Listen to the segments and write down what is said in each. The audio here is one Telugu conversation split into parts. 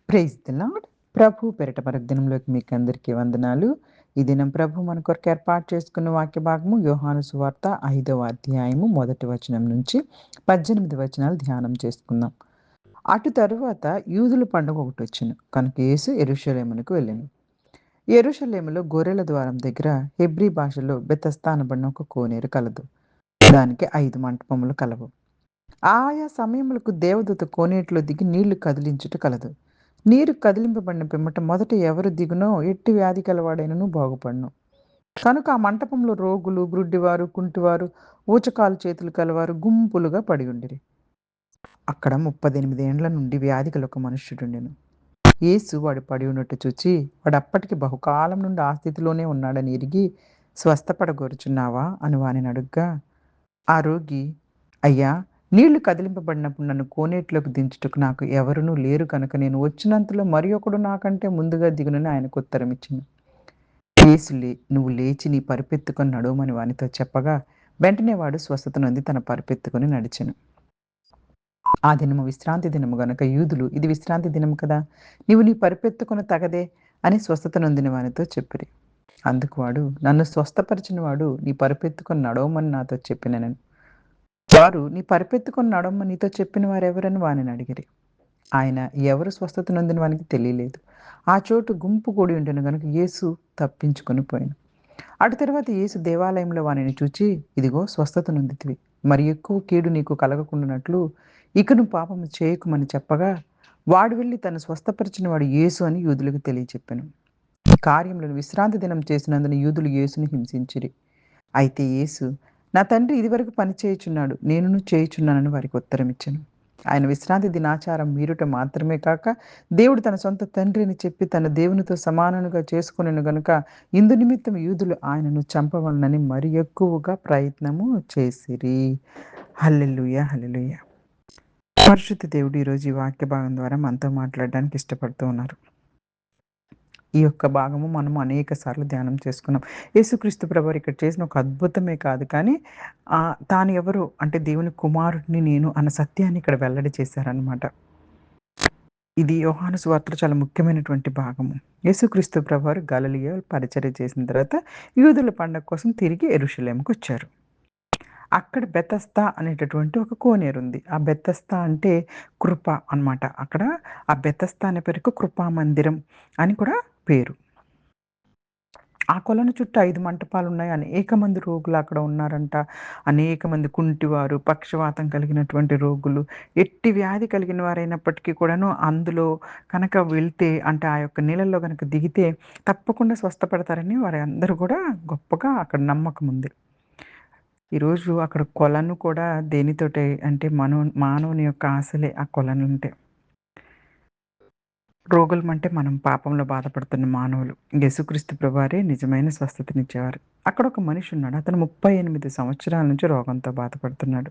Praise the lord. ప్రభు పేరిట దినంలోకి మీకు అందరికీ వందనాలు. ఈ దినం ప్రభు మన కొరకు ఏర్పాటు చేసుకున్న వాక్య భాగము యోహాను సువార్త 5వ అధ్యాయము 1 వచనం నుంచి 18 వచనాలు ధ్యానం చేసుకుందాం. అటు తరువాత యూదుల పండుగ ఒకటొచ్చెను. కనుక యేసు యెరూషలేమునకు వెళ్ళెను. యెరూషలేములో గొర్రెల ద్వారం దగ్గర హెబ్రీ భాషలో బెతస్దా అనబడిన ఒక కోనేరు కలదు. దానికి 5 మంటపములు కలవు. ఆయా సమయములకు దేవదూత కోనేటిలో దిగి నీళ్లు కదిలించుట కలదు. నీరు కదిలింపబడిన పిమ్మట మొదట ఎవరు దిగునో ఎట్టి వ్యాధి కలవాడైనను బాగుపడును. కనుక ఆ మంటపంలో రోగులు, గ్రుడ్డివారు, కుంటివారు, ఊచకాలు చేతులు కలవారు గుంపులుగా పడి ఉండిరి. అక్కడ 38 ఏండ్ల నుండి వ్యాధి గల ఒక మనుష్యుడుండెను. యేసు వాడు పడి ఉన్నట్టు చూచి, వాడు అప్పటికి బహుకాలం నుండి ఆ స్థితిలోనే ఉన్నాడని ఎరిగి, స్వస్థపడగోరుచున్నావా అని వానిని అడుగ్గా, ఆ రోగి, అయ్యా, నీళ్లు కదిలింపబడినప్పుడు నన్ను కోనేటిలోకి దించుటకు నాకు ఎవరునూ లేరు కనుక నేను వచ్చినంతలో మరి ఒకడు నాకంటే ముందుగా దిగునని ఆయనకు ఉత్తరమిచ్చెను. యేసు నువ్వు లేచి నీ పరుపెత్తుకొని నడువమని వానితో చెప్పగా, వెంటనే వాడు స్వస్థత నొంది తన పరుపెత్తుకొని నడిచెను. ఆ దినము విశ్రాంతి దినము గనుక యూదులు, ఇది విశ్రాంతి దినము కదా, నీవు నీ పరుపెత్తుకొన తగదే అని స్వస్థత నొందిన వానితో చెప్పిరి. అందుకు వాడు, నన్ను స్వస్థపరిచిన వాడు నీ పరుపెత్తుకొని నడవమని నాతో చెప్పినెను. వారు, నీ పరుపెత్తుకొని నడవమని నీతో చెప్పిన వారెవరని వానిని అడిగిరి. ఆయన ఎవరు స్వస్థత నొందిన వానికి తెలియలేదు. ఆ చోటు గుంపు కూడి ఉండెను గనుక యేసు తప్పించుకొని పోయెను. అటు తరువాత యేసు దేవాలయంలో వానిని చూచి, ఇదిగో స్వస్థత నొందితివి, మరి ఎక్కువ కీడు నీకు కలగకుండానట్లు ఇకను పాపము చేయకుమని చెప్పగా, వాడు వెళ్ళి తను స్వస్థపరిచిన వాడు యేసు అని యూదులకు తెలియచెప్పెను. ఈ కార్యములను విశ్రాంతి దినం చేసినందున యూదులు యేసుని హింసించిరి. అయితే యేసు, నా తండ్రి ఇదివరకు పని చేయుచున్నాడు, నేనును చేయుచున్నానని వారికి ఉత్తరమిచ్చెను. ఆయన విశ్రాంతి దినాచారం మీరుట మాత్రమే కాక, దేవుడు తన సొంత తండ్రి అని చెప్పి తన దేవునితో సమానునిగా చేసుకొనెను గనుక, ఇందు నిమిత్తం యూదులు ఆయనను చంపవలెనని మరి ఎక్కువగా ప్రయత్నము చేసిరి. హల్లెలూయా! హల్లెలూయా! పరిశుద్ధ దేవుడు ఈరోజు ఈ వాక్య భాగం ద్వారా మనతో మాట్లాడడానికి ఇష్టపడుతూ ఉన్నారు. ఈ యొక్క భాగము మనము అనేక సార్లు ధ్యానం చేసుకున్నాం. యేసుక్రీస్తు ప్రభువారు ఇక్కడ చేసిన ఒక అద్భుతమే కాదు కానీ, తాను ఎవరు అంటే దేవుని కుమారుడిని నేను అన్న సత్యాన్ని ఇక్కడ వెల్లడి చేశారనమాట. ఇది యోహాను సువార్తలో చాలా ముఖ్యమైనటువంటి భాగము. యేసుక్రీస్తు ప్రభువారు గలిలయ పరిచర్య చేసిన తర్వాత యూదుల పండగ కోసం తిరిగి యెరూషలేముకొచ్చారు. అక్కడ బెతస్దా అనేటటువంటి ఒక కోనేరుంది. ఆ బెతస్దా అంటే కృప అనమాట. అక్కడ ఆ బెతస్దా అనే పేరుకు కృపా మందిరం అని కూడా పేరు. ఆ కొలను చుట్టూ 5 మంటపాలున్నాయి. అనేక మంది రోగులు అక్కడ ఉన్నారంట. అనేక మంది కుంటివారు, పక్షవాతం కలిగినటువంటి రోగులు, ఎట్టి వ్యాధి కలిగిన వారైనప్పటికీ కూడాను అందులో కనుక వెళ్తే అంటే ఆ యొక్క నీళ్ళల్లో గనక దిగితే తప్పకుండా స్వస్థపడతారని వారందరూ కూడా గొప్పగా అక్కడ నమ్మకం ఉంది. ఈరోజు అక్కడ కొలను కూడా దేనితోటి అంటే మానవుని యొక్క ఆశలే ఆ కొలనుంటే. రోగులమంటే మనం పాపంలో బాధపడుతున్న మానవులు. యేసుక్రీస్తు ప్రభువారే నిజమైన స్వస్థతనిచ్చేవారు. అక్కడ ఒక మనిషి ఉన్నాడు. అతను 38 సంవత్సరాల నుంచి రోగంతో బాధపడుతున్నాడు.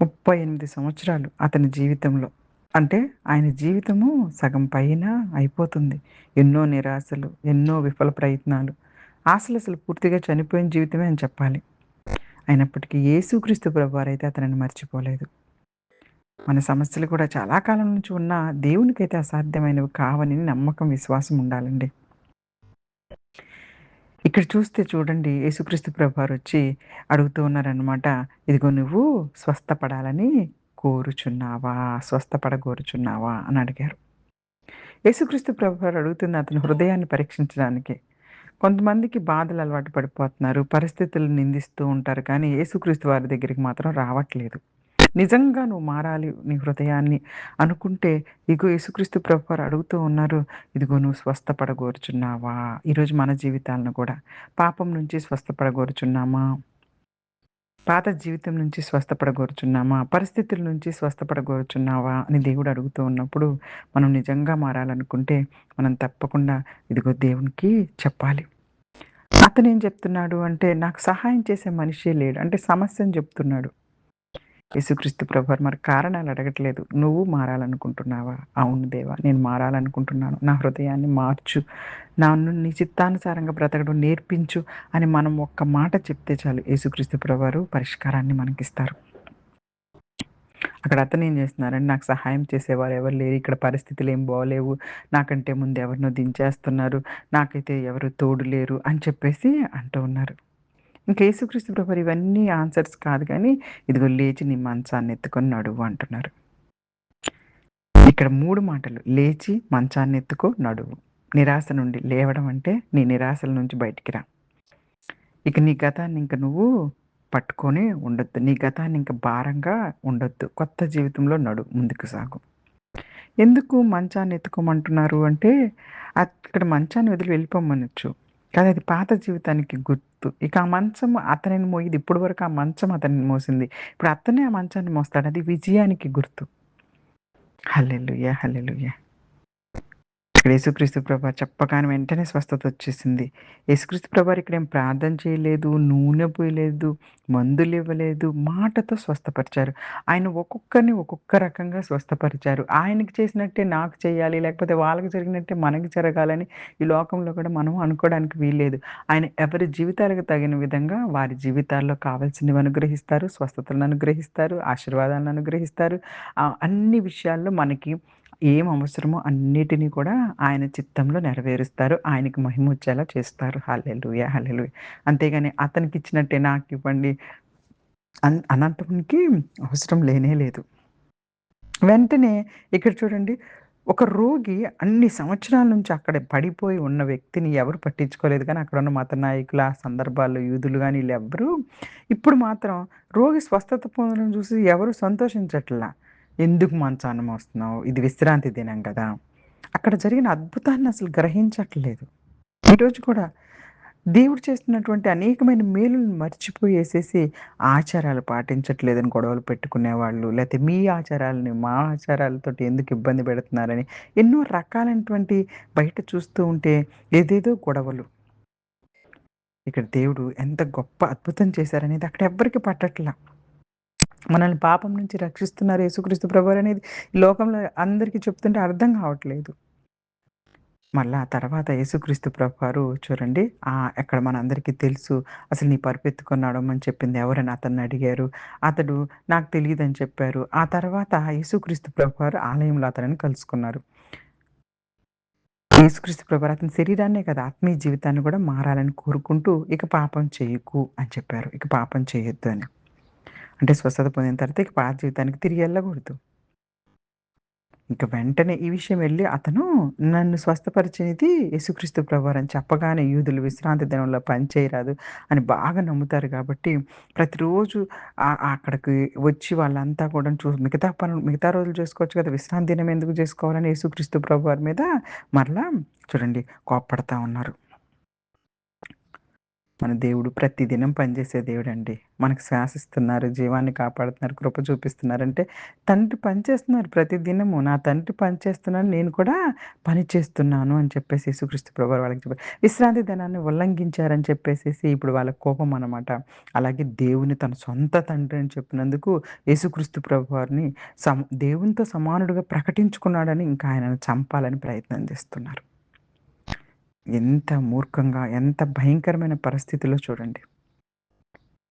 38 సంవత్సరాలు అతని జీవితంలో. అంటే ఆయన జీవితము సగం పైన అయిపోతుంది. ఎన్నో నిరాశలు, ఎన్నో విఫల ప్రయత్నాలు. అసలు పూర్తిగా చనిపోయిన జీవితమే అని చెప్పాలి. అయినప్పటికీ యేసుక్రీస్తు ప్రభువారైతే అతనిని మర్చిపోలేదు. మన సమస్యలు కూడా చాలా కాలం నుంచి ఉన్నా దేవునికైతే అసాధ్యమైనవి కావని నమ్మకం, విశ్వాసం ఉండాలండి. ఇక్కడ చూస్తే చూడండి యేసుక్రీస్తు ప్రభువారొచ్చి అడుగుతూ ఉన్నారనమాట. ఇదిగో నువ్వు స్వస్థపడాలని కోరుచున్నావా? స్వస్థపడగోరుచున్నావా? అని అడిగారు. యేసుక్రీస్తు ప్రభువారు అడుగుతుంది అతని హృదయాన్ని పరీక్షించడానికి. కొంతమందికి బాధలు అలవాటు పడిపోతున్నారు. పరిస్థితులను నిందిస్తూ ఉంటారు. కానీ యేసుక్రీస్తు వారి దగ్గరికి మాత్రం రావట్లేదు. నిజంగా నువ్వు మారాలి నీ హృదయాన్ని అనుకుంటే, ఇగో యేసుక్రీస్తు ప్రభువారు అడుగుతూ ఉన్నారు. ఇదిగో నువ్వు స్వస్థపడగోరుచున్నావా? ఈరోజు మన జీవితాలను కూడా పాపం నుంచి స్వస్థపడగోరుచున్నామా? పాత జీవితం నుంచి స్వస్థపడగోరుచున్నామా? పరిస్థితుల నుంచి స్వస్థపడగోరుచున్నావా? అని దేవుడు అడుగుతూ ఉన్నప్పుడు, మనం నిజంగా మారాలనుకుంటే, మనం తప్పకుండా ఇదిగో దేవునికి చెప్పాలి. అతనేం చెప్తున్నాడు అంటే, నాకు సహాయం చేసే మనిషే లేడు. అంటే సమస్యను చెప్తున్నాడు. యేసుక్రీస్తు ప్రభువారు మరి కారణాలు అడగట్లేదు. నువ్వు మారాలనుకుంటున్నావా? అవును దేవా! నేను మారాలనుకుంటున్నాను. నా హృదయాన్ని మార్చు. నన్ను నీ చిత్తానుసారంగా బ్రతకడం నేర్పించు అని మనం ఒక్క మాట చెప్తే చాలు యేసుక్రీస్తు ప్రభువారు పరిష్కారాన్ని మనకిస్తారు. అక్కడ అతనేం చేస్తున్నారంటే, నాకు సహాయం చేసేవారు ఎవరు లేరు. ఇక్కడ పరిస్థితులేం బాలేవు. నాకంటే ముందు ఎవరినో దించేస్తున్నారు. నాకైతే ఎవరు తోడు లేరు అని చెప్పేసి అంటూ ఉన్నారు. ఇంక యేసుక్రీస్తు ప్రభువారు ఇవన్నీ ఆన్సర్స్ కాదు గానీ, ఇదిగో లేచి నీ మంచాన్ని ఎత్తుకొని నడువు అంటున్నారు. ఇక్కడ 3 మాటలు. లేచి మంచాన్నెత్తుకో నడువు. నిరాశ నుండి లేవడం అంటే నీ నిరాశల నుంచి బయటికి రా. ఇక నీ గతాన్ని ఇంక నువ్వు పట్టుకొని ఉండొద్దు. నీ గతాన్ని ఇంక భారంగా ఉండొద్దు. కొత్త జీవితంలో నడువు. ముందుకు సాగు. ఎందుకు మంచాన్ని ఎత్తుకోమంటున్నారు అంటే, అక్కడ మంచాన్ని వదిలి వెళ్ళిపోమనొచ్చు. కానీ అది పాత జీవితానికి గుర్తు. ఇక ఆ మంచం అతనిని మోయదు. ఇప్పటి వరకు ఆ మంచం అతనిని మోసింది. ఇప్పుడు అతనే ఆ మంచాన్ని మోస్తాడు. అది విజయానికి గుర్తు. హల్లెలూయా! హల్లెలూయా! ఇక్కడ యేసుక్రీస్తు ప్రభు చెప్పగానే వెంటనే స్వస్థతొచ్చేసింది. యేసుక్రీస్తు ప్రభువారు ఇక్కడేం ప్రార్థన చేయలేదు, నూనె పూయలేదు, మందులివ్వలేదు, మాటతో స్వస్థపరిచారు. ఆయన ఒక్కొక్కరిని ఒక్కొక్క రకంగా స్వస్థపరిచారు. ఆయనకి చేసినట్టే నాకు చేయాలి, లేకపోతే వాళ్ళకి జరిగినట్టే మనకి జరగాలని ఈ లోకంలో కూడా మనం అనుకోవడానికి వీల్లేదు. ఆయన ఎవరి జీవితాలకు తగిన విధంగా వారి జీవితాల్లో కావాల్సినవి అనుగ్రహిస్తారు, స్వస్థతలను అనుగ్రహిస్తారు, ఆశీర్వాదాలను అనుగ్రహిస్తారు. అన్ని విషయాల్లో మనకి ఏం అవసరమో అన్నిటిని కూడా ఆయన చిత్తంలో నెరవేరుస్తారు. ఆయనకి మహిమొచ్చేలా చేస్తారు. హల్లెలూయా! హల్లెలూయా! అంతేగాని అతనికిచ్చినట్టే నాకివ్వండి అనంతమునికి అవసరం లేనే లేదు. వెంటనే ఇక్కడ చూడండి ఒక రోగి అన్ని సంవత్సరాల నుంచి అక్కడ పడిపోయి ఉన్న వ్యక్తిని ఎవరు పట్టించుకోలేదు కానీ అక్కడున్న మత నాయకులు, ఆ సందర్భాల్లో యూదులు గాని ఈళ్ళెవ్వరూ ఇప్పుడు మాత్రం రోగి స్వస్థత పొందడం చూసి ఎవరు సంతోషించట్లా. ఎందుకు మంచాన మోస్తున్నావు? ఇది విశ్రాంతి దినం గదా! అక్కడ జరిగిన అద్భుతాన్ని అసలు గ్రహించట్లేదు. ఈరోజు కూడా దేవుడు చేస్తున్నటువంటి అనేకమైన మేలులను మర్చిపోయేసేసి ఆచారాలు పాటించట్లేదని గొడవలు పెట్టుకునేవాళ్ళు, లేతే మీ ఆచారాలని మా ఆచారాలతోటి ఎందుకు ఇబ్బంది పెడుతున్నారని ఎన్నో రకాలైనటువంటి బయట చూస్తూ ఉంటే ఏదేదో గొడవలు. ఇక్కడ దేవుడు ఎంత గొప్ప అద్భుతం చేశారనేది అక్కడ ఎవ్వరికీ పట్టట్ల. మనల్ని పాపం నుంచి రక్షిస్తున్నారు యేసుక్రీస్తు ప్రభువారనేది ఈ లోకంలో అందరికీ చెప్తుంటే అర్థం కావట్లేదు. మళ్ళా ఆ తర్వాత యేసుక్రీస్తు ప్రభువారు చూడండి అక్కడ మనందరికీ తెలుసు. అసలు నీ పరుపెత్తుకొని నడవమని చెప్పింది ఎవరని అతన్నడిగారు. అతడు నాకు తెలీదని చెప్పారు. ఆ తర్వాత యేసుక్రీస్తు ప్రభువారు ఆలయంలో అతనిని కలుసుకున్నారు. యేసుక్రీస్తు ప్రభువారు అతని శరీరాన్నే కాదు ఆత్మీయ జీవితాన్ని కూడా మారాలని కోరుకుంటూ ఇక పాపం చేయకు అని చెప్పారు. ఇక పాపం చేయొద్దు అని. అంటే స్వస్థత పొందిన తర్వాత ఇక పాత జీవితానికి తిరిగి ఎళ్ళకూడదు. ఇంక వెంటనే ఈ విషయం వెళ్లి అతను నన్ను స్వస్థపరిచేది యేసుక్రీస్తు ప్రభువారని చెప్పగానే యూదులు విశ్రాంతి దినంలో పని చేయరాదు అని బాగా నమ్ముతారు కాబట్టి ప్రతిరోజు అక్కడికి వచ్చి వాళ్ళంతా కూడా మిగతా పనులు మిగతా రోజులు చేసుకోవచ్చు కదా! విశ్రాంతి దినం ఎందుకు చేసుకోవాలని యేసుక్రీస్తు ప్రభువారి మీద మరలా చూడండి కోప్పడతా ఉన్నారు. మన దేవుడు ప్రతిదినం పనిచేసే దేవుడండి. మనకు శ్వాసిస్తున్నారు, జీవాన్ని కాపాడుతున్నారు, కృప చూపిస్తున్నారంటే తండ్రి పని చేస్తున్నారు ప్రతిదినము. నా తండ్రి పని చేస్తున్నాడు, నేను కూడా పని చేస్తున్నాను అని చెప్పేసి యేసుక్రీస్తు ప్రభువారు వాళ్ళకి చెప్పారు. విశ్రాంతి దినాన్ని ఉల్లంఘించారని చెప్పేసేసి ఇప్పుడు వాళ్ళకి కోపం అన్నమాట. అలాగే దేవుని తన సొంత తండ్రి అని చెప్పినందుకు యేసుక్రీస్తు ప్రభువారిని దేవునితో సమానుడుగా ప్రకటించుకున్నాడని ఇంకా ఆయనను చంపాలని ప్రయత్నం చేస్తున్నారు. ఎంత మూర్ఖంగా, ఎంత భయంకరమైన పరిస్థితిలో చూడండి.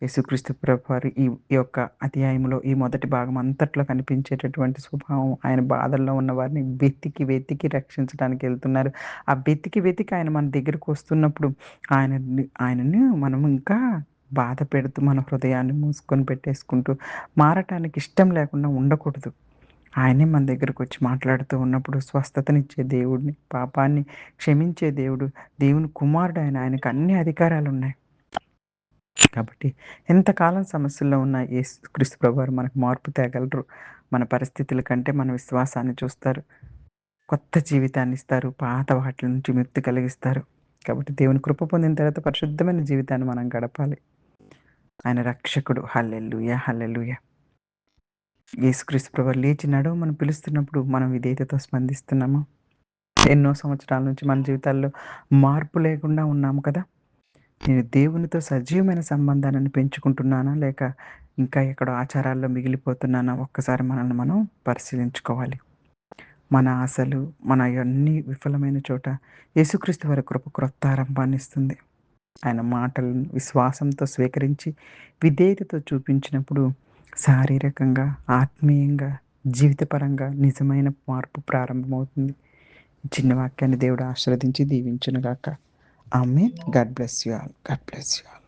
యేసుక్రీస్తు ప్రభువారు ఈ యొక్క అధ్యాయంలో ఈ మొదటి భాగం అంతట్లో కనిపించేటటువంటి స్వభావం ఆయన బాధల్లో ఉన్న వారిని వెతికి రక్షించడానికి ఎళ్తున్నారు. ఆ వెతికి ఆయన మన దగ్గరకొస్తున్నప్పుడు ఆయనని మనం ఇంకా బాధ పెడుతూ మన హృదయాన్ని మూసుకొని పెట్టేసుకుంటూ మారటానికి ఇష్టం లేకుండా ఉండకూడదు. ఆయనే మన దగ్గరకొచ్చి మాట్లాడుతూ ఉన్నప్పుడు స్వస్థతనిచ్చే దేవుడిని, పాపాన్ని క్షమించే దేవుడు, దేవుని కుమారుడాయన. ఆయనకు అన్ని అధికారాలున్నాయి. కాబట్టి ఎంతకాలం సమస్యల్లో ఉన్న యేసుక్రీస్తు ప్రభువారు మనకు మార్పు తేగలరు. మన పరిస్థితుల కంటే మన విశ్వాసాన్ని చూస్తారు. కొత్త జీవితాన్నిస్తారు. పాత వాటిల నుంచి విముక్తి కలిగిస్తారు. కాబట్టి దేవుని కృప పొందిన తర్వాత పరిశుద్ధమైన జీవితాన్ని మనం గడపాలి. ఆయన రక్షకుడు. హల్లెలూయా! హల్లెలూయా! యేసుక్రీస్తు ప్రభువారు లేచి నడవమని పిలుస్తున్నప్పుడు మనం విధేయతతో స్పందిస్తున్నామా? ఎన్నో సంవత్సరాల నుంచి మన జీవితాల్లో మార్పు లేకుండా ఉన్నాము కదా! నేను దేవునితో సజీవమైన సంబంధాన్ని పెంచుకుంటున్నానా? లేక ఇంకా ఎక్కడో ఆచారాల్లో మిగిలిపోతున్నానా? ఒక్కసారి మనల్ని మనం పరిశీలించుకోవాలి. మన ఆశలు, మనయన్నీ విఫలమైన చోట యేసుక్రీస్తు వారి కృప క్రొత్త ఆరంభాన్నిస్తుంది. ఆయన మాటలను విశ్వాసంతో స్వీకరించి, విధేయతతో చూపించినప్పుడు శారీరకంగా, ఆత్మీయంగా, జీవితపరంగా నిజమైన మార్పు ప్రారంభమవుతుంది. చిన్న వాక్యాన్ని దేవుడు ఆశీర్వదించి దీవించునుగాక. ఆమేన్. God bless you all. God bless you all.